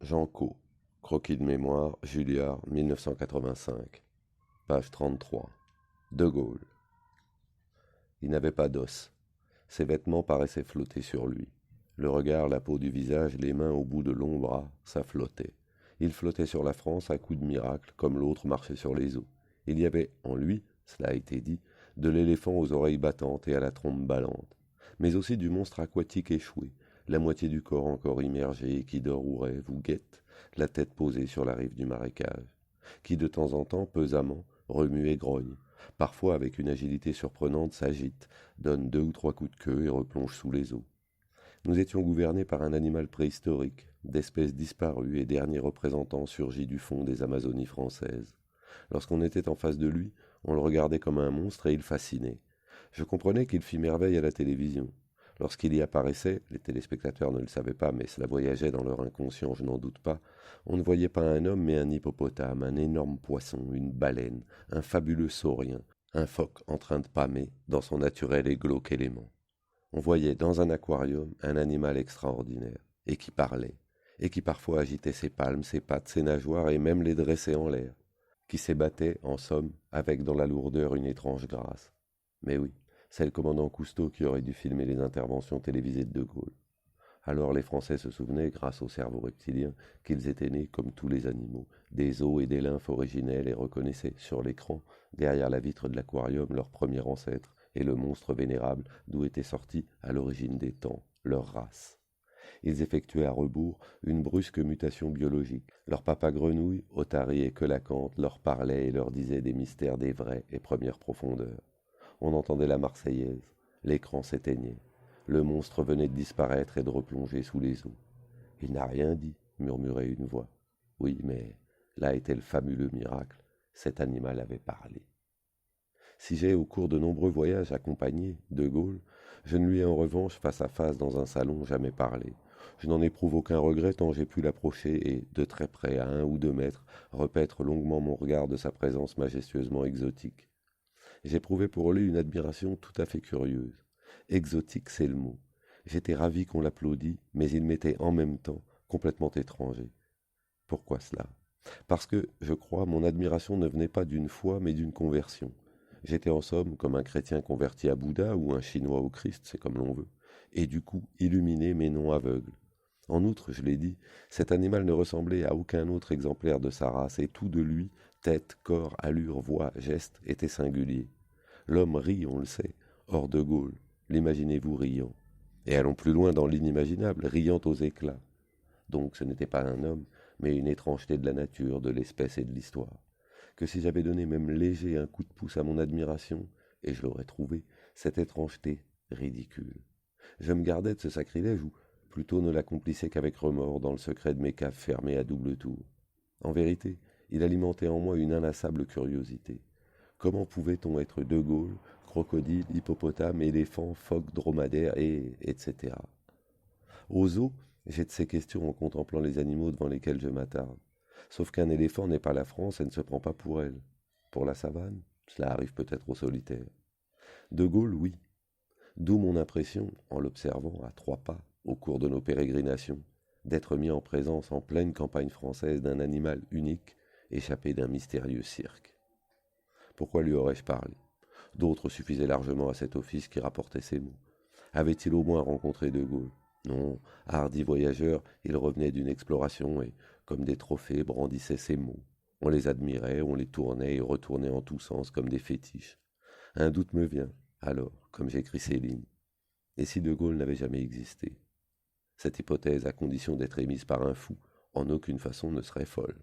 Jean Caux, Croquis de mémoire, Julliard, 1985, page 33. De Gaulle. Il n'avait pas d'os. Ses vêtements paraissaient flotter sur lui. Le regard, la peau du visage, les mains au bout de longs bras, ça flottait. Il flottait sur la France à coups de miracle, comme l'autre marchait sur les eaux. Il y avait en lui, cela a été dit, de l'éléphant aux oreilles battantes et à la trompe ballante, mais aussi du monstre aquatique échoué, la moitié du corps encore immergé et qui dort ou rêve ou guette, la tête posée sur la rive du marécage, qui de temps en temps, pesamment, remue et grogne, parfois avec une agilité surprenante s'agite, donne 2 ou 3 coups de queue et replonge sous les eaux. Nous étions gouvernés par un animal préhistorique, d'espèce disparue et dernier représentant surgi du fond des Amazonies françaises. Lorsqu'on était en face de lui, on le regardait comme un monstre et il fascinait. Je comprenais qu'il fit merveille à la télévision. Lorsqu'il y apparaissait, les téléspectateurs ne le savaient pas, mais cela voyageait dans leur inconscient, je n'en doute pas, on ne voyait pas un homme mais un hippopotame, un énorme poisson, une baleine, un fabuleux saurien, un phoque en train de pâmer dans son naturel et glauque élément. On voyait dans un aquarium un animal extraordinaire, et qui parlait, et qui parfois agitait ses palmes, ses pattes, ses nageoires, et même les dressait en l'air, qui s'ébattait, en somme, avec dans la lourdeur une étrange grâce. Mais oui, c'est le commandant Cousteau qui aurait dû filmer les interventions télévisées de Gaulle. Alors les Français se souvenaient, grâce au cerveau reptilien, qu'ils étaient nés, comme tous les animaux, des os et des lymphes originels et reconnaissaient, sur l'écran, derrière la vitre de l'aquarium, leur premier ancêtre et le monstre vénérable d'où était sorti, à l'origine des temps, leur race. Ils effectuaient à rebours une brusque mutation biologique. Leur papa grenouille, otarie et quelacanthe leur parlait et leur disait des mystères des vraies et premières profondeurs. On entendait la Marseillaise, l'écran s'éteignait. Le monstre venait de disparaître et de replonger sous les eaux. Il n'a rien dit, murmurait une voix. Oui, mais là était le fabuleux miracle. Cet animal avait parlé. Si j'ai, au cours de nombreux voyages, accompagné De Gaulle, je ne lui ai en revanche, face à face dans un salon, jamais parlé. Je n'en éprouve aucun regret tant j'ai pu l'approcher et, de très près, à 1 ou 2 mètres, repaître longuement mon regard de sa présence majestueusement exotique. J'éprouvais pour lui une admiration tout à fait curieuse. Exotique, c'est le mot. J'étais ravi qu'on l'applaudît, mais il m'était en même temps complètement étranger. Pourquoi cela? Parce que, je crois, mon admiration ne venait pas d'une foi, mais d'une conversion. J'étais en somme comme un chrétien converti à Bouddha ou un Chinois au Christ, c'est comme l'on veut, et du coup illuminé mais non aveugle. En outre, je l'ai dit, cet animal ne ressemblait à aucun autre exemplaire de sa race, et tout de lui, tête, corps, allure, voix, geste, était singulier. L'homme rit, on le sait, hors de Gaulle, l'imaginez-vous riant. Et allons plus loin dans l'inimaginable, riant aux éclats. Donc ce n'était pas un homme, mais une étrangeté de la nature, de l'espèce et de l'histoire. Que si j'avais donné même léger un coup de pouce à mon admiration, et je l'aurais trouvé, cette étrangeté ridicule. Je me gardais de ce sacrilège ou plutôt ne l'accomplissais qu'avec remords dans le secret de mes caves fermées à double tour. En vérité, il alimentait en moi une inlassable curiosité. Comment pouvait-on être De Gaulle, crocodile, hippopotame, éléphant, phoque, dromadaire et etc. Aux zoos, j'ai de ces questions en contemplant les animaux devant lesquels je m'attarde. Sauf qu'un éléphant n'est pas la France et ne se prend pas pour elle. Pour la savane, cela arrive peut-être aux solitaires. De Gaulle, oui. D'où mon impression, en l'observant à 3 pas, au cours de nos pérégrinations, d'être mis en présence en pleine campagne française d'un animal unique, échappé d'un mystérieux cirque. Pourquoi lui aurais-je parlé? D'autres suffisaient largement à cet office qui rapportait ces mots. Avait-il au moins rencontré De Gaulle? Non, hardi voyageur, il revenait d'une exploration et, comme des trophées, brandissait ses mots. On les admirait, on les tournait et retournait en tous sens comme des fétiches. Un doute me vient, alors, comme j'écris ces lignes. Et si De Gaulle n'avait jamais existé? Cette hypothèse, à condition d'être émise par un fou, en aucune façon ne serait folle.